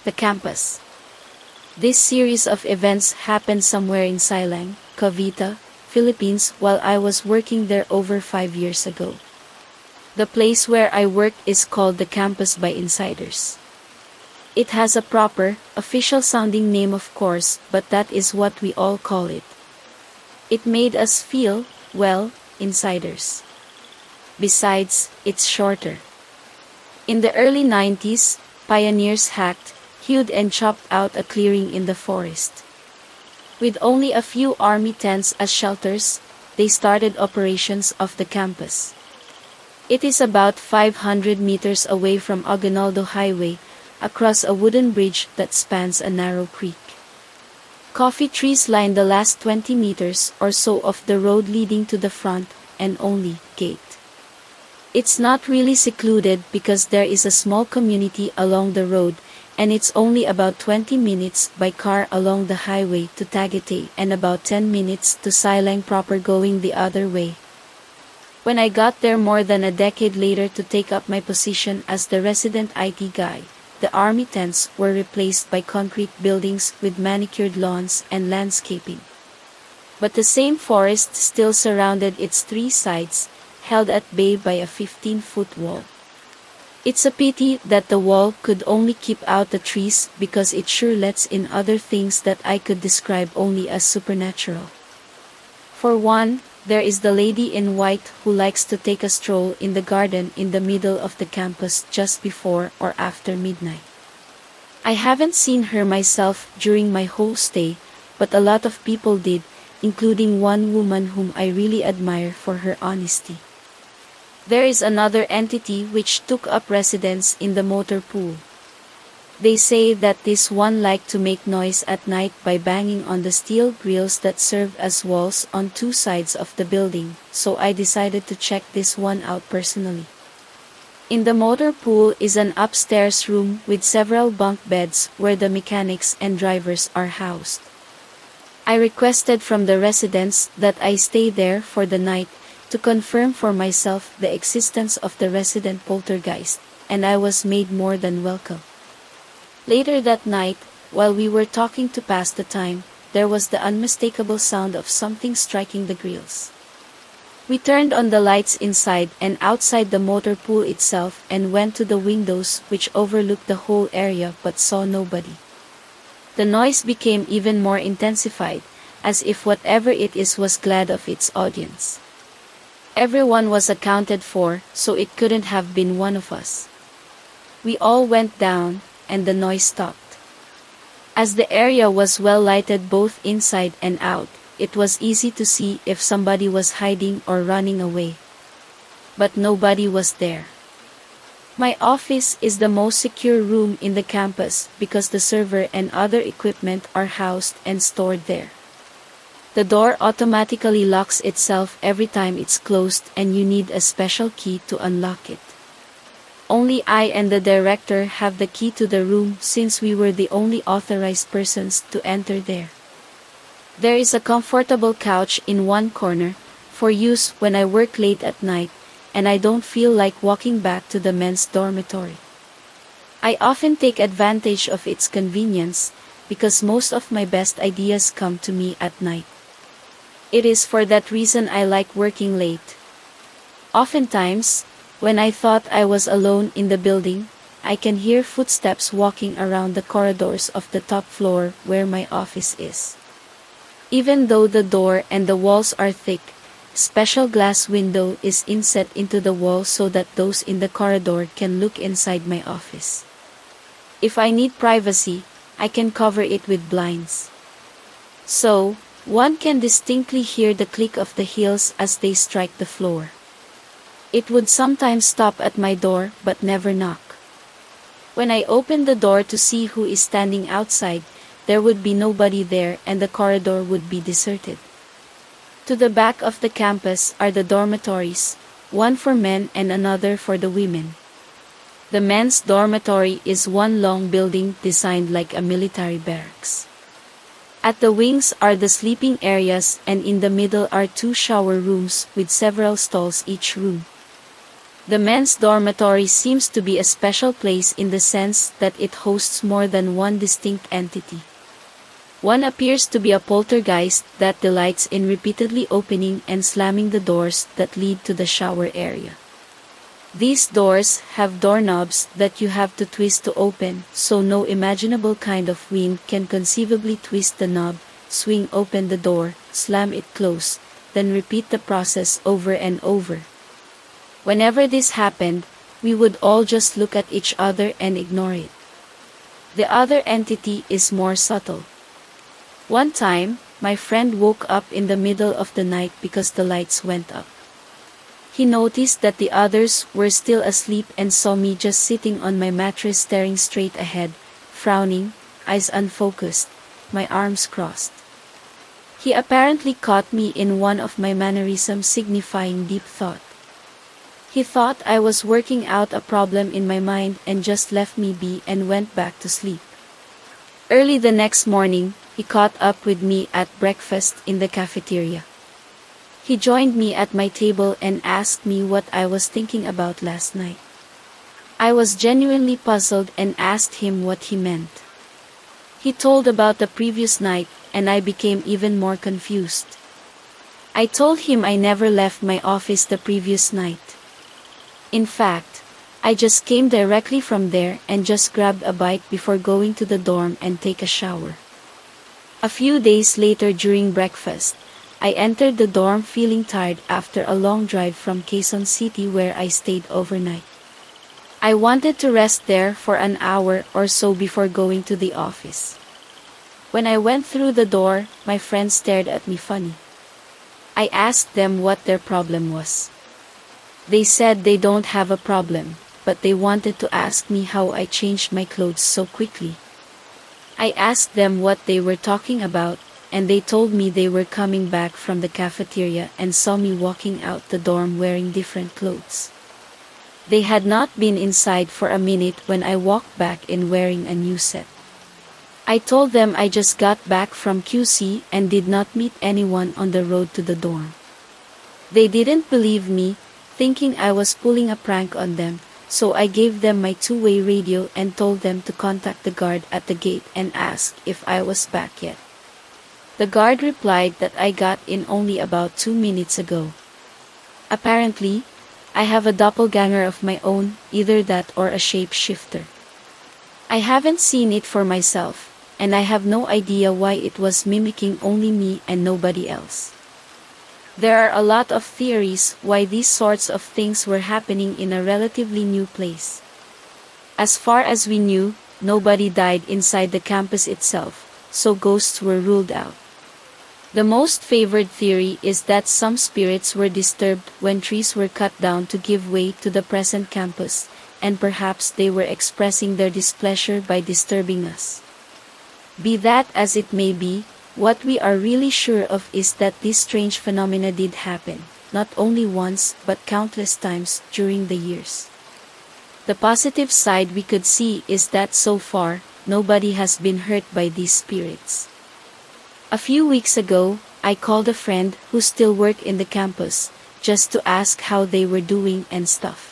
The campus. This series of events happened somewhere in Silang, Cavite, Philippines while I was working there over 5 years ago. The place where I work is called the campus by insiders. It has a proper, official sounding name of course, but that is what we all call it. It made us feel, well, insiders. Besides, it's shorter. In the early 90s, pioneers hacked, hewed and chopped out a clearing in the forest. With only a few army tents as shelters, they started operations off the campus. It is about 500 meters away from Aguinaldo Highway, across a wooden bridge that spans a narrow creek. Coffee trees line the last 20 meters or so of the road leading to the front and only gate. It's not really secluded because there is a small community along the road, and it's only about 20 minutes by car along the highway to Tagaytay and about 10 minutes to Silang proper going the other way. When I got there more than a decade later to take up my position as the resident IT guy, the army tents were replaced by concrete buildings with manicured lawns and landscaping. But the same forest still surrounded its three sides, held at bay by a 15-foot wall. It's a pity that the wall could only keep out the trees because it sure lets in other things that I could describe only as supernatural. For one, there is the lady in white who likes to take a stroll in the garden in the middle of the campus just before or after midnight. I haven't seen her myself during my whole stay, but a lot of people did, including one woman whom I really admire for her honesty. There is another entity which took up residence in the motor pool. They say that this one liked to make noise at night by banging on the steel grills that served as walls on two sides of the building, so I decided to check this one out personally. In the motor pool is an upstairs room with several bunk beds where the mechanics and drivers are housed. I requested from the residents that I stay there for the night to confirm for myself the existence of the resident poltergeist, and I was made more than welcome. Later that night, while we were talking to pass the time, there was the unmistakable sound of something striking the grills. We turned on the lights inside and outside the motor pool itself and went to the windows which overlooked the whole area but saw nobody. The noise became even more intensified, as if whatever it is was glad of its audience. Everyone was accounted for, so it couldn't have been one of us. We all went down, and the noise stopped. As the area was well lighted both inside and out, it was easy to see if somebody was hiding or running away. But nobody was there. My office is the most secure room in the campus because the server and other equipment are housed and stored there. The door automatically locks itself every time it's closed and you need a special key to unlock it. Only I and the director have the key to the room since we were the only authorized persons to enter there. There is a comfortable couch in one corner, for use when I work late at night, and I don't feel like walking back to the men's dormitory. I often take advantage of its convenience, because most of my best ideas come to me at night. It is for that reason I like working late. Oftentimes, when I thought I was alone in the building, I can hear footsteps walking around the corridors of the top floor where my office is. Even though the door and the walls are thick, special glass window is inset into the wall so that those in the corridor can look inside my office. If I need privacy, I can cover it with blinds. So, one can distinctly hear the click of the heels as they strike the floor. It would sometimes stop at my door but never knock. When I open the door to see who is standing outside, there would be nobody there and the corridor would be deserted. To the back of the campus are the dormitories, one for men and another for the women. The men's dormitory is one long building designed like a military barracks. At the wings are the sleeping areas and in the middle are two shower rooms with several stalls each room. The men's dormitory seems to be a special place in the sense that it hosts more than one distinct entity. One appears to be a poltergeist that delights in repeatedly opening and slamming the doors that lead to the shower area. These doors have doorknobs that you have to twist to open, so no imaginable kind of wind can conceivably twist the knob, swing open the door, slam it closed, then repeat the process over and over. Whenever this happened, we would all just look at each other and ignore it. The other entity is more subtle. One time, my friend woke up in the middle of the night because the lights went up. He noticed that the others were still asleep and saw me just sitting on my mattress staring straight ahead, frowning, eyes unfocused, my arms crossed. He apparently caught me in one of my mannerisms signifying deep thought. He thought I was working out a problem in my mind and just left me be and went back to sleep. Early the next morning, he caught up with me at breakfast in the cafeteria. He joined me at my table and asked me what I was thinking about last night. I was genuinely puzzled and asked him what he meant. He told about the previous night, and I became even more confused. I told him I never left my office the previous night. In fact, I just came directly from there and just grabbed a bite before going to the dorm and take a shower. A few days later during breakfast, I entered the dorm feeling tired after a long drive from Quezon City where I stayed overnight. I wanted to rest there for an hour or so before going to the office. When I went through the door, my friends stared at me funny. I asked them what their problem was. They said they don't have a problem, but they wanted to ask me how I changed my clothes so quickly. I asked them what they were talking about, and they told me they were coming back from the cafeteria and saw me walking out the dorm wearing different clothes. They had not been inside for a minute when I walked back in wearing a new set. I told them I just got back from QC and did not meet anyone on the road to the dorm. They didn't believe me, thinking I was pulling a prank on them, so I gave them my two-way radio and told them to contact the guard at the gate and ask if I was back yet. The guard replied that I got in only about 2 minutes ago. Apparently, I have a doppelganger of my own, either that or a shapeshifter. I haven't seen it for myself, and I have no idea why it was mimicking only me and nobody else. There are a lot of theories why these sorts of things were happening in a relatively new place. As far as we knew, nobody died inside the campus itself, so ghosts were ruled out. The most favored theory is that some spirits were disturbed when trees were cut down to give way to the present campus, and perhaps they were expressing their displeasure by disturbing us. Be that as it may be, what we are really sure of is that this strange phenomena did happen, not only once but countless times during the years. The positive side we could see is that so far, nobody has been hurt by these spirits. A few weeks ago, I called a friend who still worked in the campus, just to ask how they were doing and stuff.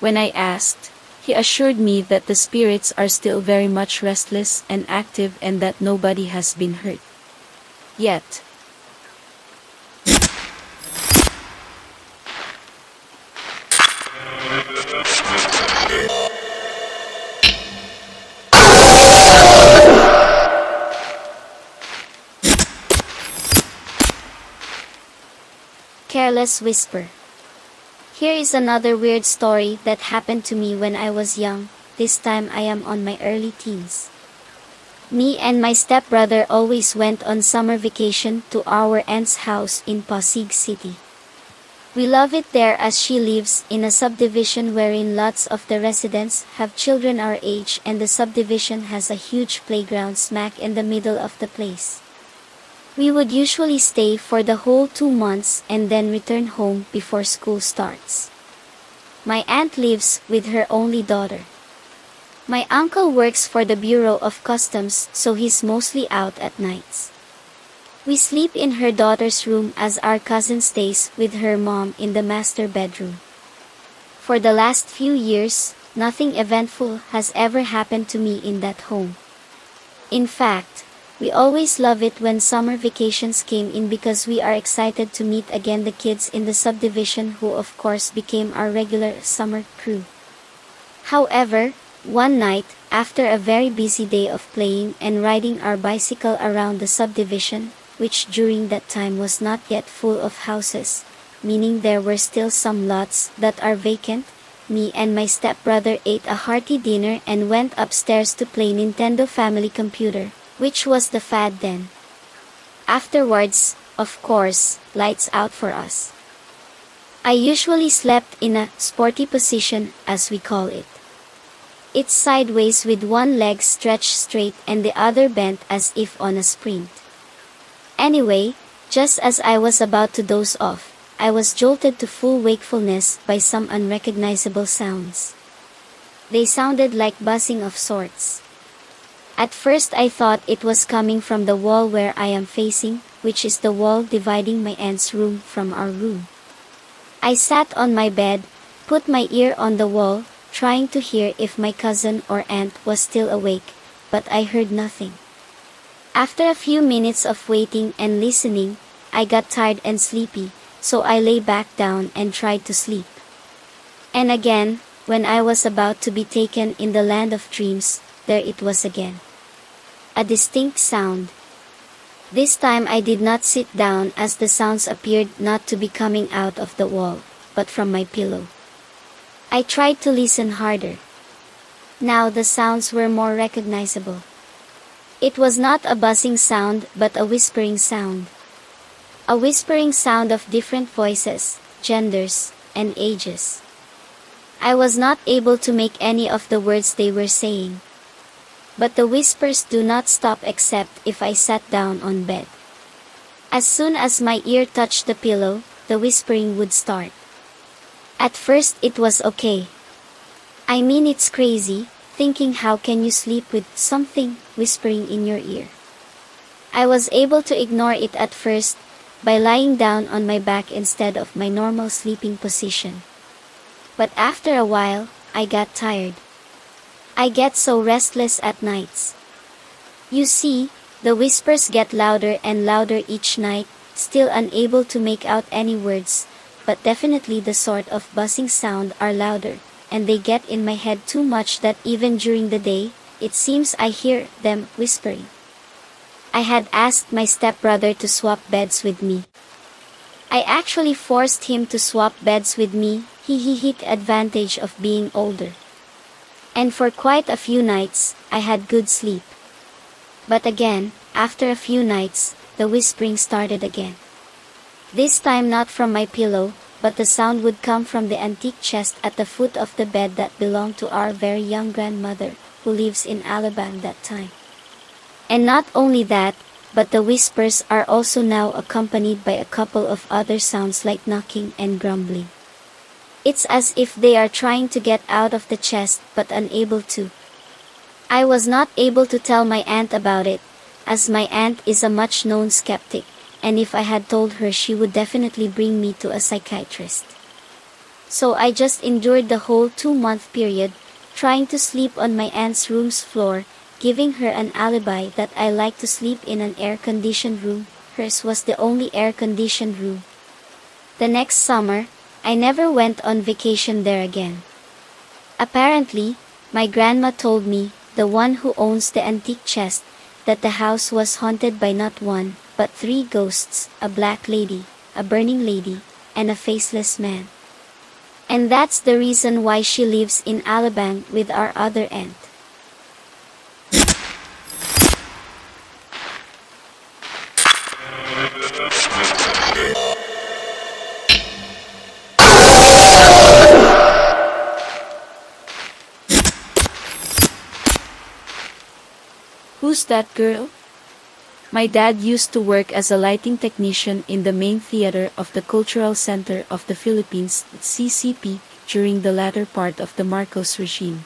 When I asked, he assured me that the spirits are still very much restless and active and that nobody has been hurt yet. Careless whisper. Here is another weird story that happened to me when I was young. This time I am on my early teens. Me and my stepbrother always went on summer vacation to our aunt's house in Pasig City. We love it there as she lives in a subdivision wherein lots of the residents have children our age, and the subdivision has a huge playground smack in the middle of the place. We would usually stay for the whole 2 months and then return home before school starts. My aunt lives with her only daughter. My uncle works for the Bureau of Customs, so he's mostly out at nights. We sleep in her daughter's room as our cousin stays with her mom in the master bedroom. For the last few years, nothing eventful has ever happened to me in that home. In fact, we always love it when summer vacations came in because we are excited to meet again the kids in the subdivision who of course became our regular summer crew. However, one night, after a very busy day of playing and riding our bicycle around the subdivision, which during that time was not yet full of houses, meaning there were still some lots that are vacant, me and my stepbrother ate a hearty dinner and went upstairs to play Nintendo Family Computer, which was the fad then. Afterwards, of course, lights out for us. I usually slept in a sporty position, as we call it. It's sideways with one leg stretched straight and the other bent as if on a sprint. Anyway, just as I was about to doze off, I was jolted to full wakefulness by some unrecognizable sounds. They sounded like buzzing of sorts. At first I thought it was coming from the wall where I am facing, which is the wall dividing my aunt's room from our room. I sat on my bed, put my ear on the wall, trying to hear if my cousin or aunt was still awake, but I heard nothing. After a few minutes of waiting and listening, I got tired and sleepy, so I lay back down and tried to sleep. And again, when I was about to be taken in the land of dreams, there it was again. A distinct sound. This time I did not sit down as the sounds appeared not to be coming out of the wall, but from my pillow. I tried to listen harder. Now the sounds were more recognizable. It was not a buzzing sound but a whispering sound. A whispering sound of different voices, genders, and ages. I was not able to make any of the words they were saying. But the whispers do not stop except if I sat down on bed. As soon as my ear touched the pillow, the whispering would start. At first it was okay. I mean it's crazy, thinking how can you sleep with something whispering in your ear. I was able to ignore it at first, by lying down on my back instead of my normal sleeping position. But after a while, I got tired. I get so restless at nights. You see, the whispers get louder and louder each night, still unable to make out any words, but definitely the sort of buzzing sound are louder, and they get in my head too much that even during the day, it seems I hear them whispering. I had asked my stepbrother to swap beds with me. I actually forced him to swap beds with me, he took advantage of being older. And for quite a few nights, I had good sleep. But again, after a few nights, the whispering started again. This time not from my pillow, but the sound would come from the antique chest at the foot of the bed that belonged to our very young grandmother, who lives in Alabang that time. And not only that, but the whispers are also now accompanied by a couple of other sounds like knocking and grumbling. It's as if they are trying to get out of the chest but unable to. I was not able to tell my aunt about it, as my aunt is a much-known skeptic, and if I had told her she would definitely bring me to a psychiatrist. So I just endured the whole 2-month period, trying to sleep on my aunt's room's floor, giving her an alibi that I like to sleep in an air-conditioned room. Hers was the only air-conditioned room. The next summer, I never went on vacation there again. Apparently, my grandma told me, the one who owns the antique chest, that the house was haunted by not one, but 3 ghosts, a black lady, a burning lady, and a faceless man. And that's the reason why she lives in Alabang with our other aunt. Who's that girl? My dad used to work as a lighting technician in the main theater of the Cultural Center of the Philippines, CCP, during the latter part of the Marcos regime.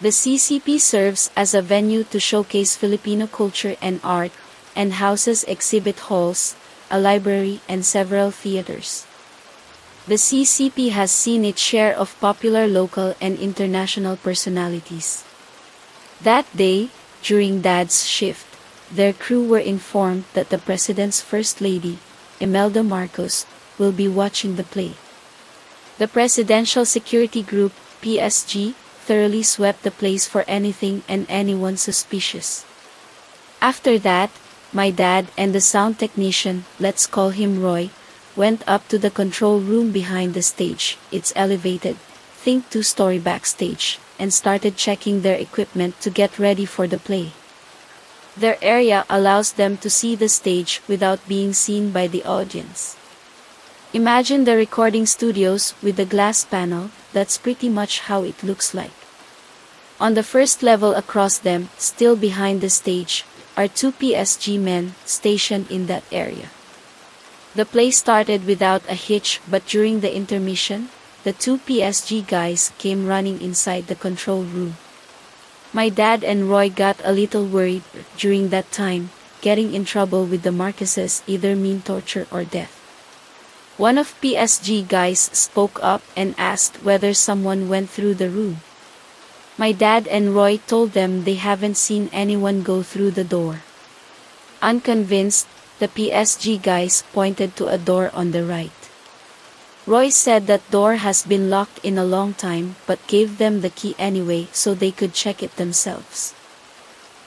The CCP serves as a venue to showcase Filipino culture and art, and houses exhibit halls, a library and several theaters. The CCP has seen its share of popular local and international personalities. That day, during Dad's shift, their crew were informed that the President's First Lady, Imelda Marcos, will be watching the play. The Presidential Security Group, PSG, thoroughly swept the place for anything and anyone suspicious. After that, my dad and the sound technician, let's call him Roy, went up to the control room behind the stage, it's elevated, think 2-story backstage, and started checking their equipment to get ready for the play. Their area allows them to see the stage without being seen by the audience. Imagine the recording studios with the glass panel, that's pretty much how it looks like. On the first level across them, still behind the stage, are 2 PSG men stationed in that area. The play started without a hitch, but during the intermission, the 2 PSG guys came running inside the control room. My dad and Roy got a little worried during that time, getting in trouble with the Marqueses either mean torture or death. One of PSG guys spoke up and asked whether someone went through the room. My dad and Roy told them they haven't seen anyone go through the door. Unconvinced, the PSG guys pointed to a door on the right. Roy said that door has been locked in a long time but gave them the key anyway so they could check it themselves.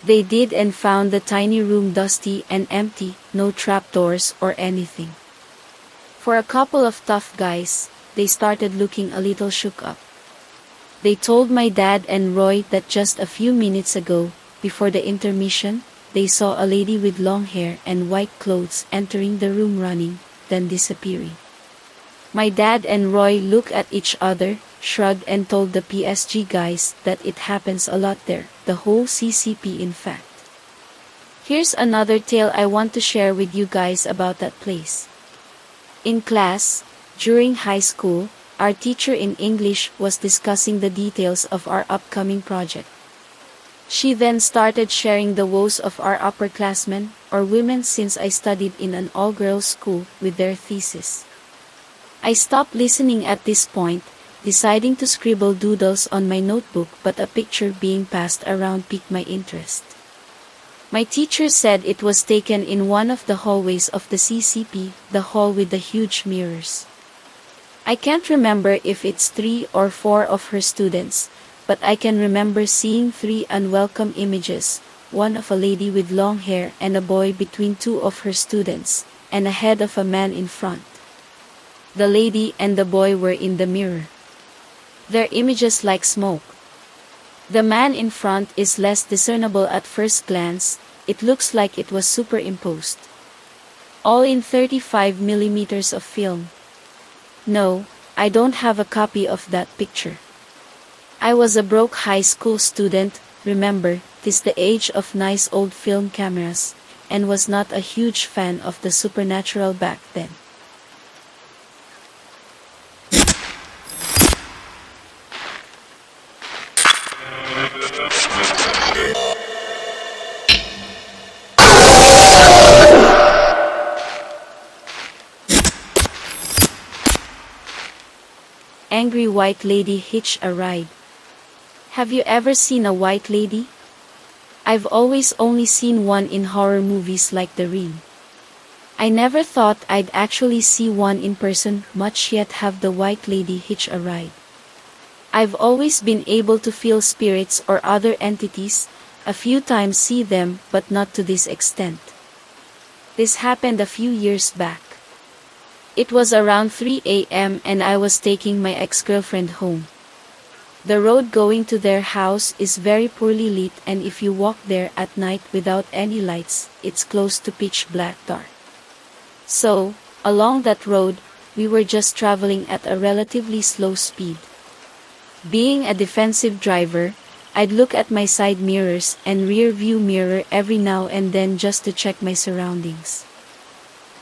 They did and found the tiny room dusty and empty, no trapdoors or anything. For a couple of tough guys, they started looking a little shook up. They told my dad and Roy that just a few minutes ago, before the intermission, they saw a lady with long hair and white clothes entering the room running, then disappearing. My dad and Roy looked at each other, shrugged and told the PSG guys that it happens a lot there, the whole CCP in fact. Here's another tale I want to share with you guys about that place. In class, during high school, our teacher in English was discussing the details of our upcoming project. She then started sharing the woes of our upperclassmen, or women since I studied in an all-girls school, with their thesis. I stopped listening at this point, deciding to scribble doodles on my notebook, but a picture being passed around piqued my interest. My teacher said it was taken in one of the hallways of the CCP, the hall with the huge mirrors. I can't remember if it's 3 or 4 of her students, but I can remember seeing 3 unwelcome images, one of a lady with long hair and a boy between 2 of her students, and a head of a man in front. The lady and the boy were in the mirror. Their images like smoke. The man in front is less discernible at first glance, it looks like it was superimposed. All in 35 millimeters of film. No, I don't have a copy of that picture. I was a broke high school student, remember, 'tis the age of nice old film cameras, and was not a huge fan of the supernatural back then. Angry white lady hitch a ride. Have you ever seen a white lady? I've always only seen one in horror movies like The Ring. I never thought I'd actually see one in person, much yet have the white lady hitch a ride. I've always been able to feel spirits or other entities, a few times see them, but not to this extent. This happened a few years back. It was around 3 a.m. and I was taking my ex-girlfriend home. The road going to their house is very poorly lit, and if you walk there at night without any lights, it's close to pitch black dark. So, along that road, we were just traveling at a relatively slow speed. Being a defensive driver, I'd look at my side mirrors and rear view mirror every now and then just to check my surroundings.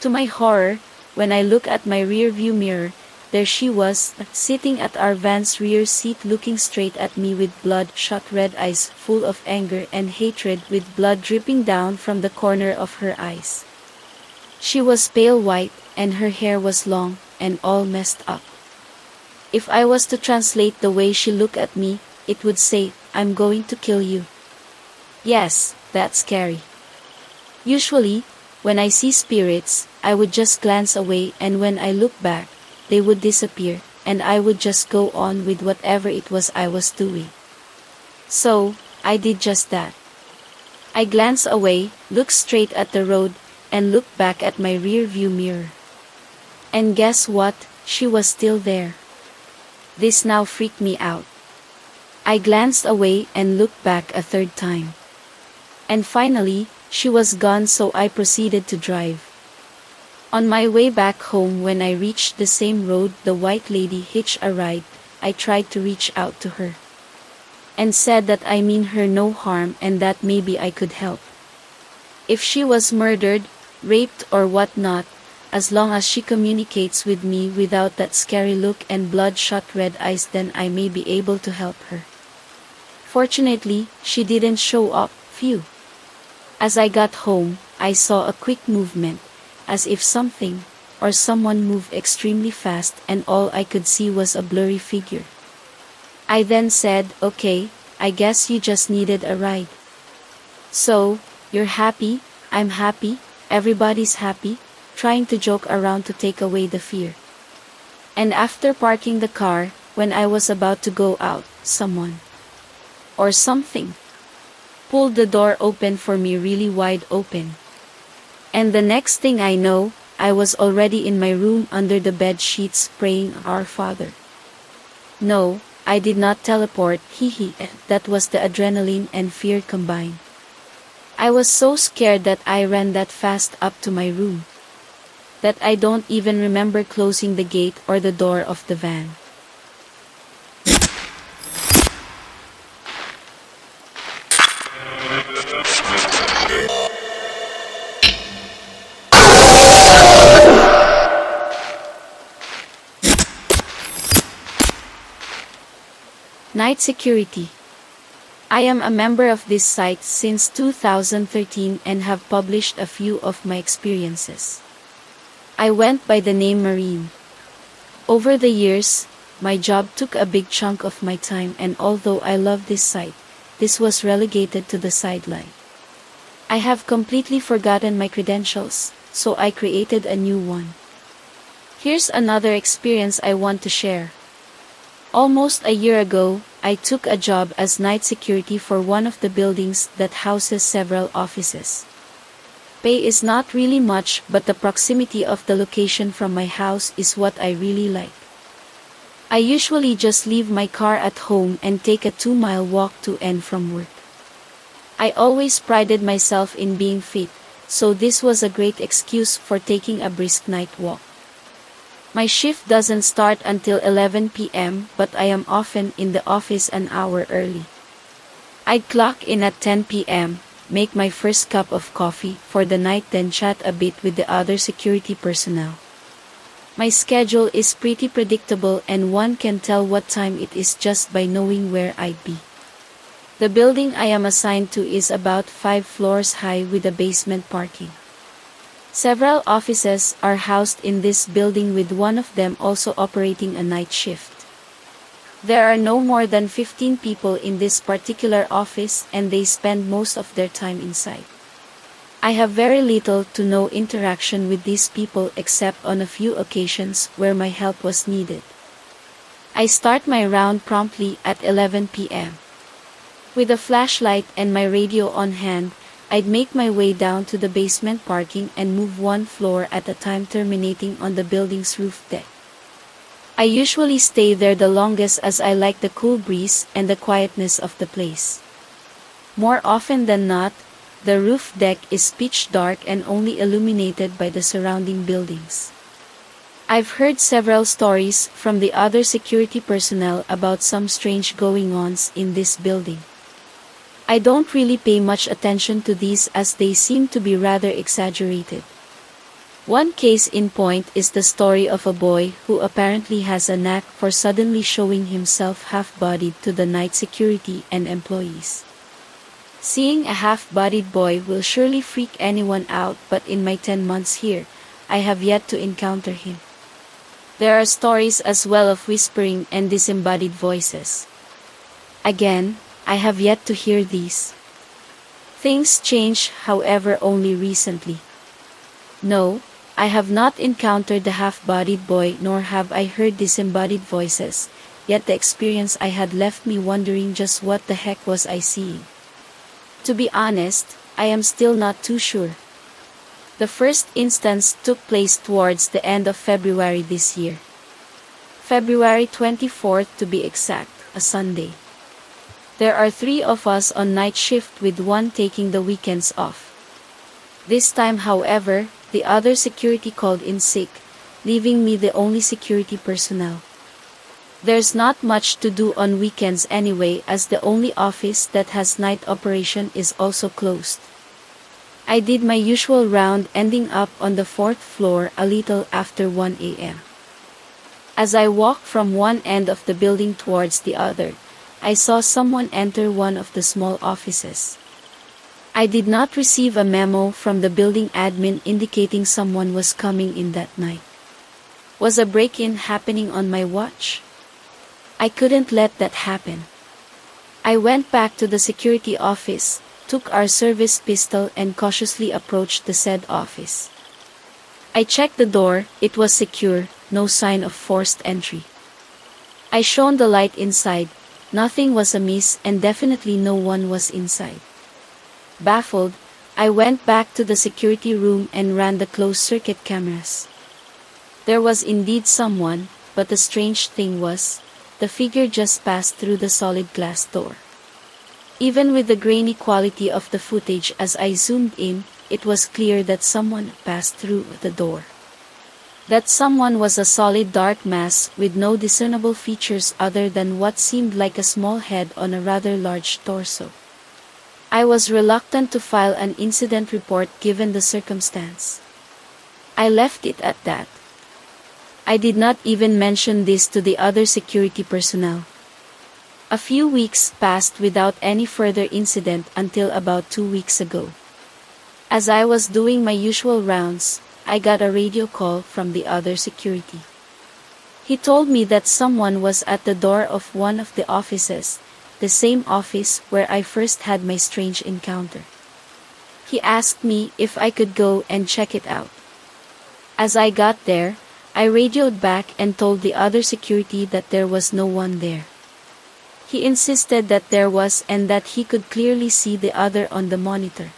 To my horror, when I look at my rear view mirror, there she was, sitting at our van's rear seat looking straight at me with bloodshot red eyes full of anger and hatred, with blood dripping down from the corner of her eyes. She was pale white, and her hair was long, and all messed up. If I was to translate the way she looked at me, it would say, "I'm going to kill you." Yes, that's scary. Usually, when I see spirits, I would just glance away, and when I look back, they would disappear, and I would just go on with whatever it was I was doing. So, I did just that. I glanced away, looked straight at the road, and looked back at my rear view mirror. And guess what? She was still there. This now freaked me out. I glanced away and looked back a third time. And finally, she was gone, so I proceeded to drive. On my way back home, when I reached the same road the white lady hitched a ride, I tried to reach out to her and said that I mean her no harm and that maybe I could help. If she was murdered, raped or whatnot, as long as she communicates with me without that scary look and bloodshot red eyes, then I may be able to help her. Fortunately, she didn't show up. Phew. As I got home, I saw a quick movement, as if something or someone moved extremely fast, and all I could see was a blurry figure. I then said, "Okay, I guess you just needed a ride. So, you're happy, I'm happy, everybody's happy," trying to joke around to take away the fear. And after parking the car, when I was about to go out, someone or something pulled the door open for me, really wide open. And the next thing I know, I was already in my room under the bed sheets praying Our Father. No, I did not teleport, that was the adrenaline and fear combined. I was so scared that I ran that fast up to my room that I don't even remember closing the gate or the door of the van. Night security. I am a member of this site since 2013 and have published a few of my experiences. I went by the name Marine. Over the years, my job took a big chunk of my time, and although I love this site, this was relegated to the sideline. I have completely forgotten my credentials, so I created a new one. Here's another experience I want to share. Almost a year ago, I took a job as night security for one of the buildings that houses several offices. Pay is not really much, but the proximity of the location from my house is what I really like. I usually just leave my car at home and take a 2-mile walk to and from work. I always prided myself in being fit, so this was a great excuse for taking a brisk night walk. My shift doesn't start until 11 p.m., but I am often in the office an hour early. I'd clock in at 10 p.m., make my first cup of coffee for the night, then chat a bit with the other security personnel. My schedule is pretty predictable, and one can tell what time it is just by knowing where I'd be. The building I am assigned to is about 5 floors high with a basement parking. Several offices are housed in this building, with one of them also operating a night shift. There are no more than 15 people in this particular office, and they spend most of their time inside. I have very little to no interaction with these people except on a few occasions where my help was needed. I start my round promptly at 11 p.m. With a flashlight and my radio on hand, I'd make my way down to the basement parking and move one floor at a time, terminating on the building's roof deck. I usually stay there the longest, as I like the cool breeze and the quietness of the place. More often than not, the roof deck is pitch dark and only illuminated by the surrounding buildings. I've heard several stories from the other security personnel about some strange goings-ons in this building. I don't really pay much attention to these, as they seem to be rather exaggerated. One case in point is the story of a boy who apparently has a knack for suddenly showing himself half-bodied to the night security and employees. Seeing a half-bodied boy will surely freak anyone out, but in my 10 months here, I have yet to encounter him. There are stories as well of whispering and disembodied voices. Again, I have yet to hear these. Things change, however, only recently. No, I have not encountered the half-bodied boy nor have I heard disembodied voices, yet the experience I had left me wondering just what the heck was I seeing. To be honest, I am still not too sure. The first instance took place towards the end of February this year. February 24th to be exact, a Sunday. There are 3 of us on night shift with one taking the weekends off. This time, however, the other security called in sick, leaving me the only security personnel. There's not much to do on weekends anyway, as the only office that has night operation is also closed. I did my usual round, ending up on the 4th floor a little after 1 a.m. As I walked from one end of the building towards the other, I saw someone enter one of the small offices. I did not receive a memo from the building admin indicating someone was coming in that night. Was a break-in happening on my watch? I couldn't let that happen. I went back to the security office, took our service pistol and cautiously approached the said office. I checked the door, it was secure, no sign of forced entry. I shone the light inside, nothing was amiss and definitely no one was inside. Baffled, I went back to the security room and ran the closed-circuit cameras. There was indeed someone, but the strange thing was, the figure just passed through the solid glass door. Even with the grainy quality of the footage as I zoomed in, it was clear that someone passed through the door. That someone was a solid dark mass with no discernible features other than what seemed like a small head on a rather large torso. I was reluctant to file an incident report given the circumstance. I left it at that. I did not even mention this to the other security personnel. A few weeks passed without any further incident until about 2 weeks ago. As I was doing my usual rounds, I got a radio call from the other security. He told me that someone was at the door of one of the offices, the same office where I first had my strange encounter. He asked me if I could go and check it out. As I got there, I radioed back and told the other security that there was no one there. He insisted that there was and that he could clearly see the other on the monitor.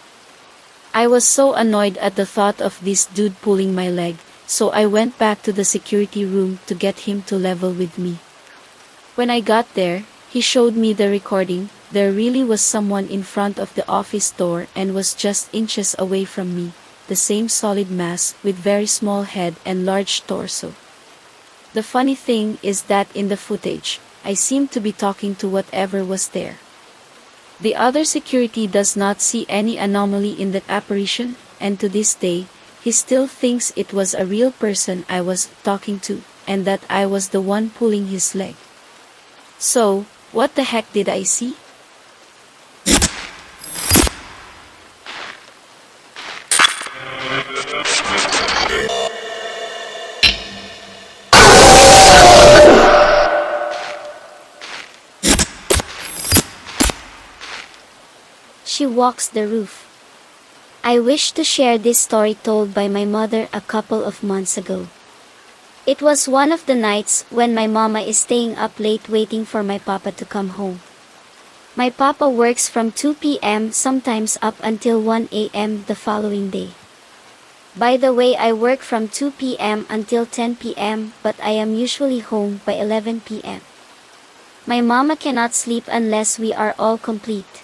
I was so annoyed at the thought of this dude pulling my leg, so I went back to the security room to get him to level with me. When I got there, he showed me the recording. There really was someone in front of the office door and was just inches away from me, the same solid mass with very small head and large torso. The funny thing is that in the footage, I seemed to be talking to whatever was there. The other security does not see any anomaly in that apparition, and to this day, he still thinks it was a real person I was talking to, and that I was the one pulling his leg. So, what the heck did I see? She walks the roof. I wish to share this story told by my mother a couple of months ago. It was one of the nights when my mama is staying up late waiting for my papa to come home. My papa works from 2 p.m. sometimes up until 1 a.m. the following day. By the way, I work from 2 p.m. until 10 p.m. but I am usually home by 11 p.m. My mama cannot sleep unless we are all complete.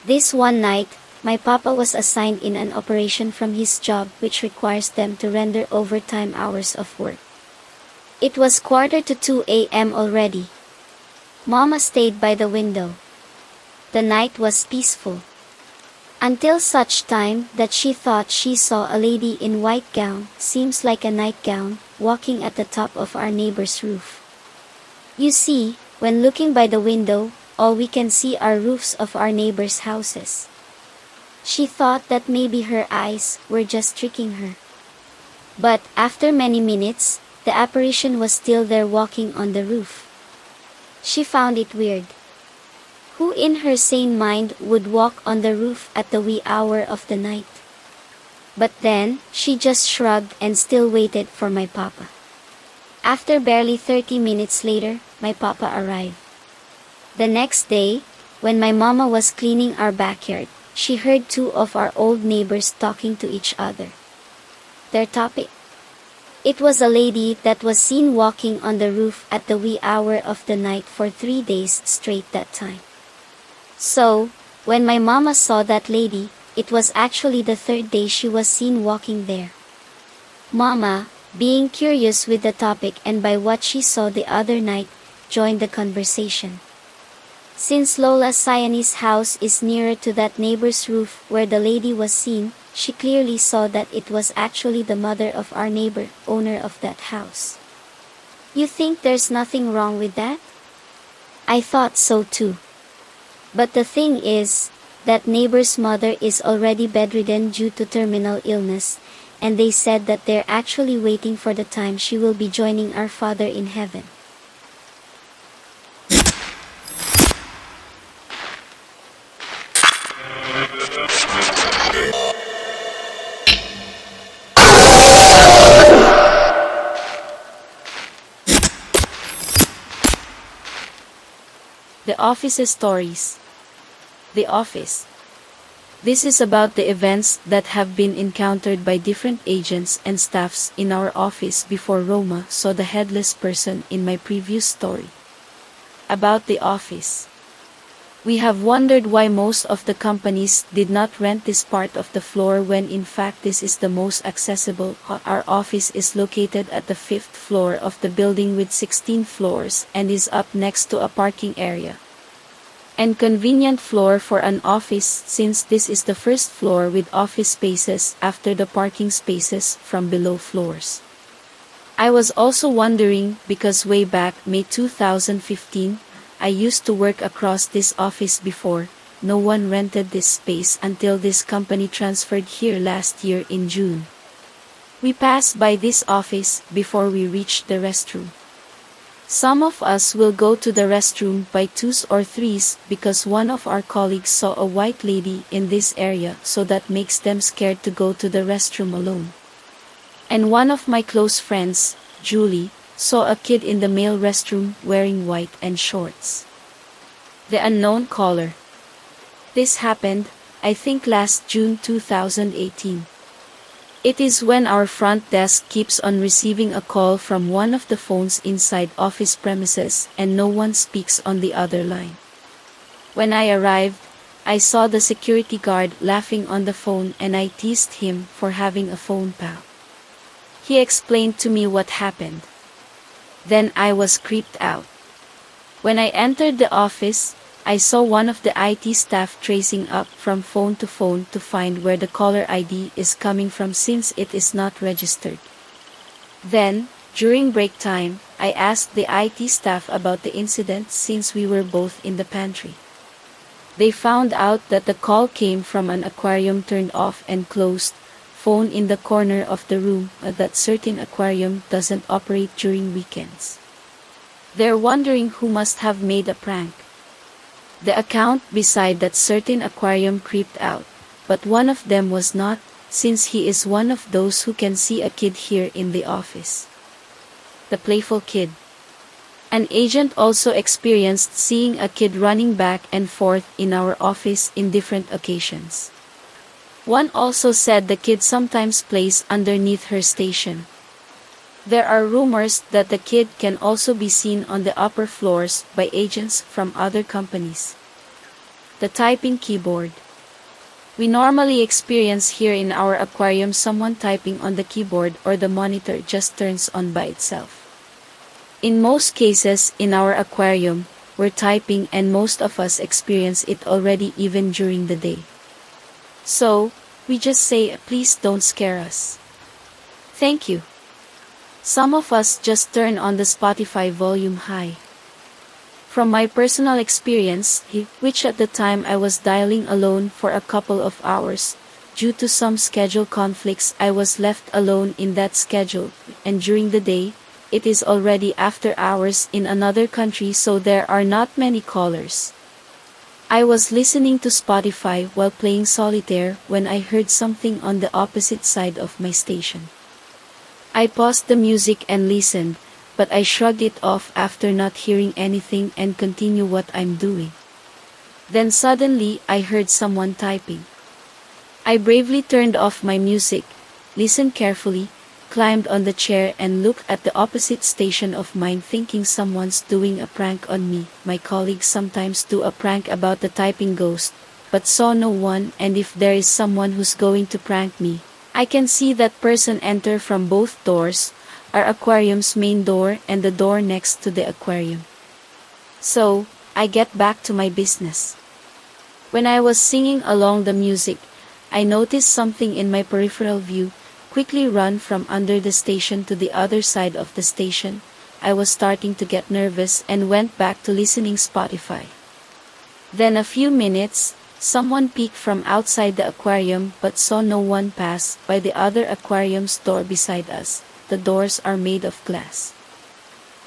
This one night, my papa was assigned in an operation from his job which requires them to render overtime hours of work. It was 1:45 a.m. already. Mama stayed by the window. The night was peaceful. Until such time that she thought she saw a lady in white gown, seems like a nightgown, walking at the top of our neighbor's roof. You see, when looking by the window, all we can see are roofs of our neighbors' houses. She thought that maybe her eyes were just tricking her. But after many minutes, the apparition was still there walking on the roof. She found it weird. Who in her sane mind would walk on the roof at the wee hour of the night? But then, she just shrugged and still waited for my papa. After barely 30 minutes later, my papa arrived. The next day, when my mama was cleaning our backyard, she heard two of our old neighbors talking to each other. Their topic? It was a lady that was seen walking on the roof at the wee hour of the night for 3 days straight that time. So, when my mama saw that lady, it was actually the third day she was seen walking there. Mama, being curious with the topic and by what she saw the other night, joined the conversation. Since Lola Siani's house is nearer to that neighbor's roof where the lady was seen, she clearly saw that it was actually the mother of our neighbor, owner of that house. You think there's nothing wrong with that? I thought so too. But the thing is, that neighbor's mother is already bedridden due to terminal illness, and they said that they're actually waiting for the time she will be joining our Father in heaven. The Office's Stories. The Office. This is about the events that have been encountered by different agents and staffs in our office before Roma saw the headless person in my previous story. About the office. We have wondered why most of the companies did not rent this part of the floor when in fact this is the most accessible. Our office is located at the 5th floor of the building with 16 floors and is up next to a parking area. And convenient floor for an office since this is the first floor with office spaces after the parking spaces from below floors. I was also wondering because way back May 2015, I used to work across this office before, no one rented this space until this company transferred here last year in June. We passed by this office before we reached the restroom. Some of us will go to the restroom by 2s or 3s because one of our colleagues saw a white lady in this area, so that makes them scared to go to the restroom alone. And one of my close friends, Julie, saw a kid in the male restroom wearing white and shorts. The unknown caller. This happened, I think last June 2018. It is when our front desk keeps on receiving a call from one of the phones inside office premises and no one speaks on the other line. When I arrived, I saw the security guard laughing on the phone and I teased him for having a phone pal. He explained to me what happened. Then I was creeped out. When I entered the office, I saw one of the IT staff tracing up from phone to find where the caller ID is coming from since it is not registered. Then, during break time, I asked the IT staff about the incident since we were both in the pantry. They found out that the call came from an aquarium turned off and closed, phone in the corner of the room, that certain aquarium doesn't operate during weekends. They're wondering who must have made a prank. The account beside that certain aquarium creeped out, but one of them was not, since he is one of those who can see a kid here in the office. The playful kid. An agent also experienced seeing a kid running back and forth in our office in different occasions. One also said the kid sometimes plays underneath her station. There are rumors that the kid can also be seen on the upper floors by agents from other companies. The typing keyboard. We normally experience here in our aquarium someone typing on the keyboard or the monitor just turns on by itself. In most cases in our aquarium, we're typing and most of us experience it already even during the day. So, we just say, please don't scare us. Thank you. Some of us just turn on the Spotify volume high. From my personal experience, which at the time I was dialing alone for a couple of hours, due to some schedule conflicts I was left alone in that schedule, and during the day, it is already after hours in another country, so there are not many callers. I was listening to Spotify while playing solitaire when I heard something on the opposite side of my station. I paused the music and listened, but I shrugged it off after not hearing anything and continued what I'm doing. Then suddenly I heard someone typing. I bravely turned off my music, listened carefully, climbed on the chair and looked at the opposite station of mine, thinking someone's doing a prank on me. My colleagues sometimes do a prank about the typing ghost, but saw no one, and if there is someone who's going to prank me, I can see that person enter from both doors, our aquarium's main door and the door next to the aquarium. So, I get back to my business. When I was singing along the music, I noticed something in my peripheral view, quickly run from under the station to the other side of the station. I was starting to get nervous and went back to listening Spotify. Then a few minutes, someone peeked from outside the aquarium but saw no one pass by the other aquarium's door beside us. The doors are made of glass.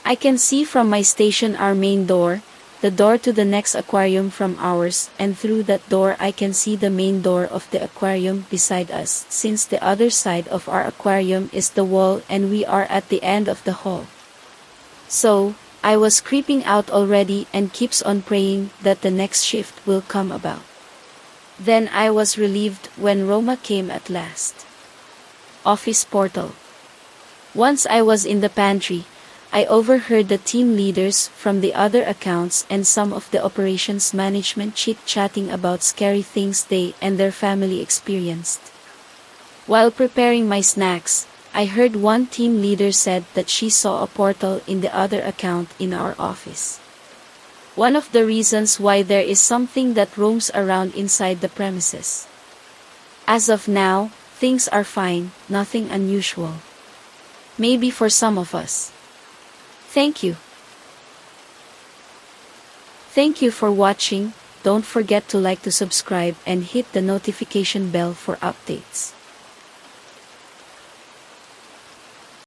I can see from my station our main door, the door to the next aquarium from ours, and through that door I can see the main door of the aquarium beside us, since the other side of our aquarium is the wall and we are at the end of the hall. So, I was creeping out already and keeps on praying that the next shift will come about. Then I was relieved when Roma came at last. Office portal. Once I was in the pantry, I overheard the team leaders from the other accounts and some of the operations management chit-chatting about scary things they and their family experienced. While preparing my snacks, I heard one team leader said that she saw a portal in the other account in our office. One of the reasons why there is something that roams around inside the premises. As of now, things are fine, nothing unusual. Maybe for some of us. Thank you. Thank you for watching. Don't forget to like, to subscribe and hit the notification bell for updates.